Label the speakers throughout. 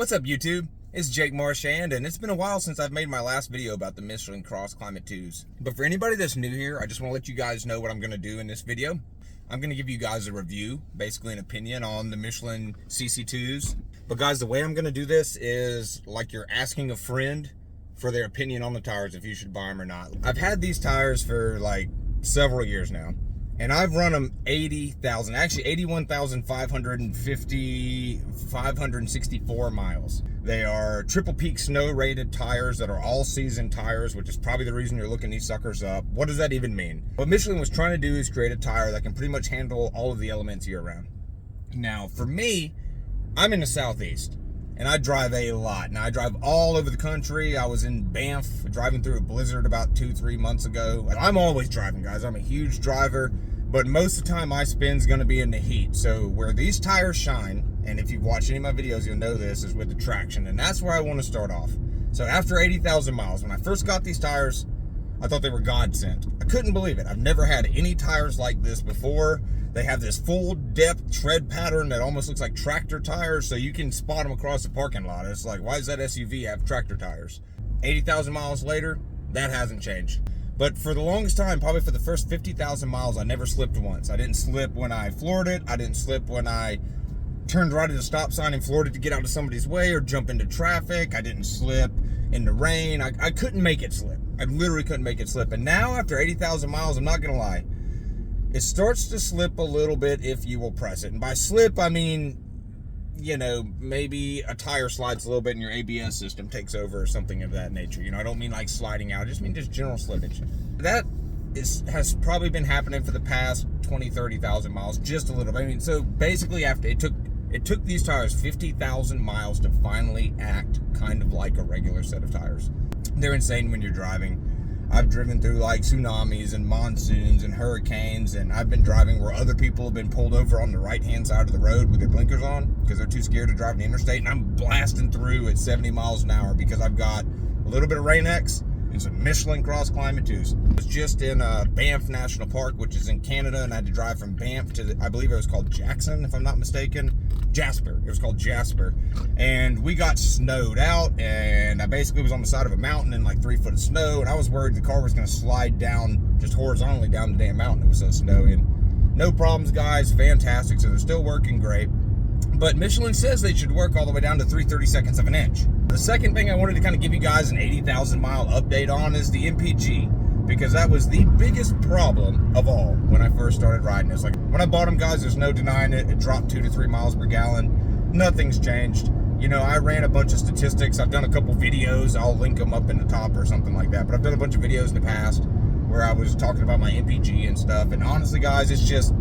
Speaker 1: What's up, YouTube? It's Jake Marchand, and it's been a while since I've made my last video about the Michelin Cross Climate 2s. But for anybody that's new here, I just want to let you guys know what I'm going to do in this video. I'm going to give you guys a review, basically an opinion on the Michelin CC2s. But guys, the way I'm going to do this is like you're asking a friend for their opinion on the tires, if you should buy them or not. I've had these tires for like several years now, and I've run them 81,564 miles. They are triple peak snow rated tires that are all season tires, which is probably the reason you're looking these suckers up. What does that even mean? What Michelin was trying to do is create a tire that can pretty much handle all of the elements year round. Now, for me, I'm in the Southeast, and I drive a lot. Now, I drive all over the country. I was in Banff driving through a blizzard about 2-3 months ago. I'm always driving, guys. I'm a huge driver. But most of the time I spend's gonna be in the heat. So where these tires shine, and if you've watched any of my videos, you'll know this, is with the traction. And that's where I wanna start off. So after 80,000 miles, when I first got these tires, I thought they were God sent. I couldn't believe it. I've never had any tires like this before. They have this full depth tread pattern that almost looks like tractor tires, so you can spot them across the parking lot. It's like, why does that SUV have tractor tires? 80,000 miles later, that hasn't changed. But for the longest time, probably for the first 50,000 miles, I never slipped once. I didn't slip when I floored it. I didn't slip when I turned right at a stop sign and floored it to get out of somebody's way or jump into traffic. I didn't slip in the rain. I couldn't make it slip. I literally couldn't make it slip. And now, after 80,000 miles, I'm not going to lie, it starts to slip a little bit if you will press it. And by slip, I mean, you know, maybe a tire slides a little bit and your ABS system takes over or something of that nature. You know, I don't mean like sliding out. I just mean just general slippage. That has probably been happening for the past 30,000 miles, just a little bit. I mean, so basically after it took these tires 50,000 miles to finally act kind of like a regular set of tires. They're insane when you're driving. I've driven through like tsunamis and monsoons and hurricanes, and I've been driving where other people have been pulled over on the right-hand side of the road with their blinkers on because they're too scared to drive the interstate, and I'm blasting through at 70 miles an hour because I've got a little bit of Rain-X and some Michelin Cross Climate 2s. I was just in Banff National Park, which is in Canada, and I had to drive from Banff to, I believe it was called Jackson, if I'm not mistaken. Jasper. It was called Jasper. And we got snowed out, and I basically was on the side of a mountain in like 3 foot of snow, and I was worried the car was going to slide down just horizontally down the damn mountain. It was so snowy. And no problems, guys. Fantastic. So they're still working great. But Michelin says they should work all the way down to 3/32 of an inch. The second thing I wanted to kind of give you guys an 80,000 mile update on is the MPG, because that was the biggest problem of all when I first started riding. It's like when I bought them, guys, there's no denying it. It dropped 2 to 3 miles per gallon. Nothing's changed. You know, I ran a bunch of statistics. I've done a couple videos. I'll link them up in the top or something like that. But I've done a bunch of videos in the past where I was talking about my MPG and stuff. And honestly, guys, it's just,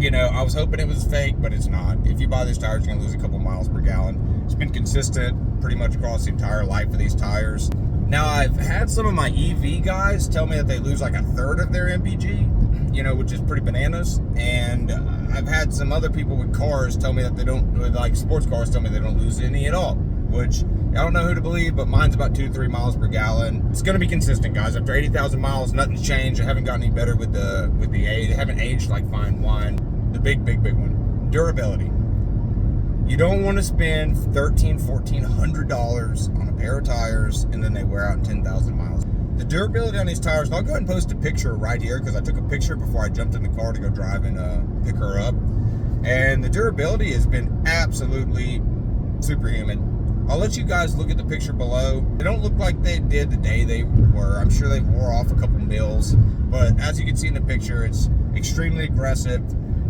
Speaker 1: you know, I was hoping it was fake, but it's not. If you buy these tires, you're gonna lose a couple miles per gallon. It's been consistent pretty much across the entire life of these tires. Now, I've had some of my EV guys tell me that they lose like 1/3 of their MPG, you know, which is pretty bananas. And I've had some other people with cars tell me that they don't, like sports cars, tell me they don't lose any at all, which I don't know who to believe, but mine's about 2 to 3 miles per gallon. It's going to be consistent, guys. After 80,000 miles, nothing's changed. I haven't gotten any better with the age. They haven't aged like fine wine. The big one, durability. You don't want to spend $1,300, $1,400 on a pair of tires and then they wear out in 10,000 miles. The durability on these tires, and I'll go ahead and post a picture right here because I took a picture before I jumped in the car to go drive and pick her up. And the durability has been absolutely superhuman. I'll let you guys look at the picture below. They don't look like they did the day they were. I'm sure they wore off a couple mils, but as you can see in the picture, it's extremely aggressive.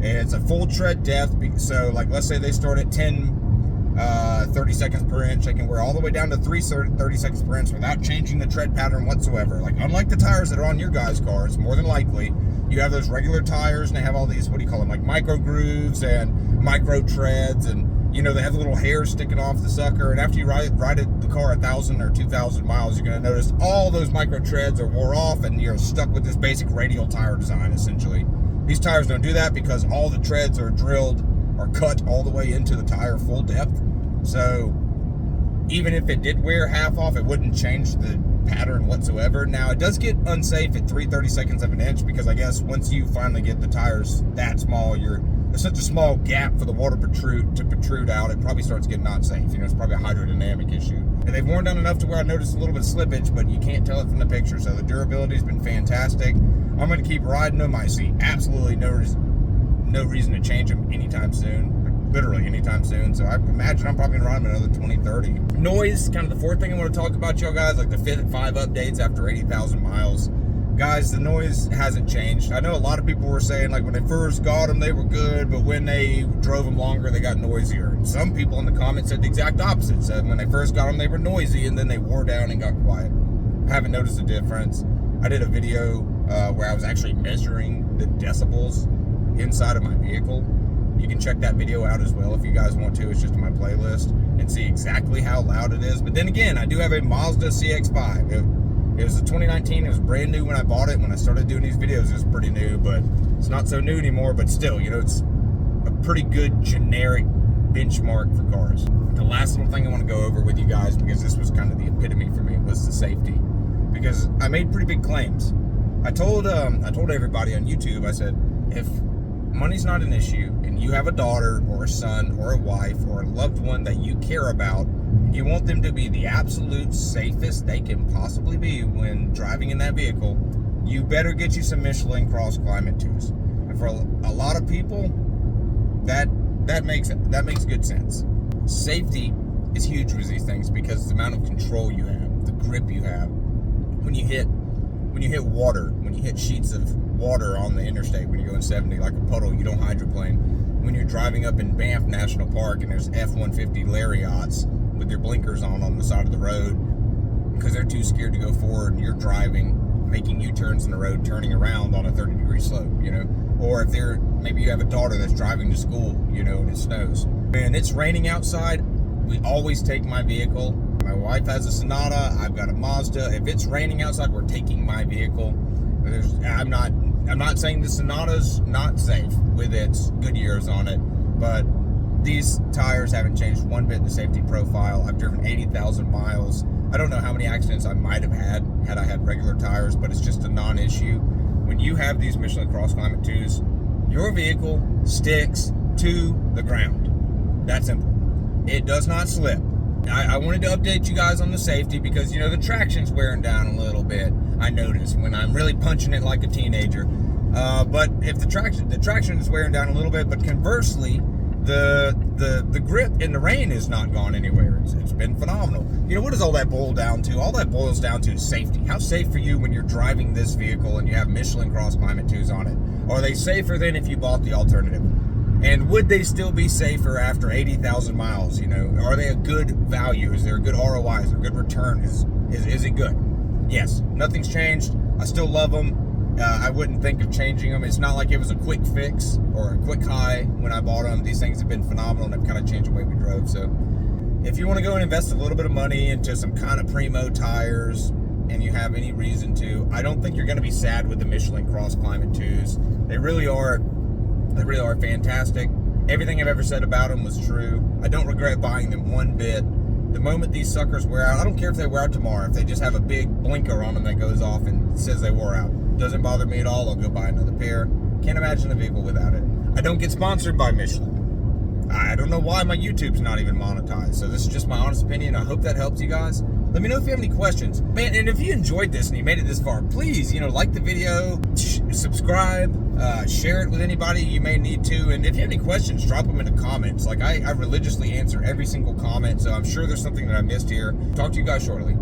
Speaker 1: It's a full tread depth, so like let's say they start at 30 seconds per inch, they can wear all the way down to 30 seconds per inch without changing the tread pattern whatsoever. Like unlike the tires that are on your guys' cars, more than likely, you have those regular tires and they have all these, what do you call them, like micro grooves and micro treads, and you know, they have the little hairs sticking off the sucker, and after you ride the car 1,000 or 2,000 miles, you're going to notice all those micro treads are wore off and you're stuck with this basic radial tire design, essentially. These tires don't do that because all the treads are drilled or cut all the way into the tire full depth. So even if it did wear half off, it wouldn't change the pattern whatsoever. Now, it does get unsafe at 3/32 of an inch because I guess once you finally get the tires that small, you're such a small gap for the water to protrude out, it probably starts getting not safe. You know, it's probably a hydrodynamic issue. And they've worn down enough to where I noticed a little bit of slippage, but you can't tell it from the picture. So the durability has been fantastic. I'm going to keep riding them. I see absolutely no reason to change them anytime soon, literally anytime soon. So I imagine I'm probably going to ride them another 20, 30. Noise, kind of the fourth thing I want to talk about, y'all guys, like the 5 updates after 80,000 miles. Guys, the noise hasn't changed. I know a lot of people were saying, like, when they first got them, they were good, but when they drove them longer, they got noisier. Some people in the comments said the exact opposite. Said when they first got them, they were noisy, and then they wore down and got quiet. Haven't noticed a difference. I did a video where I was actually measuring the decibels inside of my vehicle. You can check that video out as well if you guys want to. It's just in my playlist, and see exactly how loud it is. But then again, I do have a Mazda CX-5. It was a 2019. It was brand new when I bought it. When I started doing these videos, it was pretty new, but it's not so new anymore. But still, you know, it's a pretty good generic benchmark for cars. The last little thing I want to go over with you guys, because this was kind of the epitome for me, was the safety. Because I made pretty big claims. I told everybody on YouTube, I said, if money's not an issue and you have a daughter or a son or a wife or a loved one that you care about, you want them to be the absolute safest they can possibly be when driving in that vehicle, you better get you some Michelin Cross Climate 2s. And for a lot of people, that makes good sense. Safety is huge with these things because the amount of control you have, the grip you have. When you hit water, when you hit sheets of water on the interstate, when you're going 70 like a puddle, you don't hydroplane. When you're driving up in Banff National Park and there's F-150 Lariats with their blinkers on the side of the road because they're too scared to go forward, and you're driving, making U-turns in the road, turning around on a 30-degree slope, you know. Or if maybe you have a daughter that's driving to school, you know, and it snows. And it's raining outside, we always take my vehicle. My wife has a Sonata, I've got a Mazda. If it's raining outside, we're taking my vehicle. I'm not saying the Sonata's not safe with its Goodyears on it, but these tires haven't changed one bit in the safety profile. I've driven 80,000 miles. I don't know how many accidents I might have had I had regular tires, but it's just a non-issue. When you have these Michelin Cross Climate 2s, your vehicle sticks to the ground. That simple. It does not slip. I wanted to update you guys on the safety because, you know, the traction's wearing down a little bit. I notice when I'm really punching it like a teenager. But if the traction is wearing down a little bit, but conversely, the grip in the rain has not gone anywhere. It's been phenomenal. You know, what does all that boil down to? All that boils down to safety. How safe are you when you're driving this vehicle and you have Michelin Cross Climate 2s on it? Are they safer than if you bought the alternative? And would they still be safer after 80,000 miles? You know, are they a good value? Is there a good ROI? Is there a good return? Is it good? Yes. Nothing's changed. I still love them. I wouldn't think of changing them. It's not like it was a quick fix or a quick high when I bought them. These things have been phenomenal and have kind of changed the way we drove. So if you want to go and invest a little bit of money into some kind of primo tires and you have any reason to, I don't think you're going to be sad with the Michelin Cross Climate 2s. They really are fantastic. Everything I've ever said about them was true. I don't regret buying them one bit. The moment these suckers wear out, I don't care if they wear out tomorrow. If they just have a big blinker on them that goes off and says they wore out, doesn't bother me at all. I'll go buy another pair. Can't imagine a vehicle without it. I don't get sponsored by Michelin. I don't know why my YouTube's not even monetized. So this is just my honest opinion. I hope that helps you guys. Let me know if you have any questions. Man, and if you enjoyed this and you made it this far, please, you know, like the video, subscribe, share it with anybody you may need to. And if you have any questions, drop them in the comments. Like, I religiously answer every single comment, so I'm sure there's something that I missed here. Talk to you guys shortly.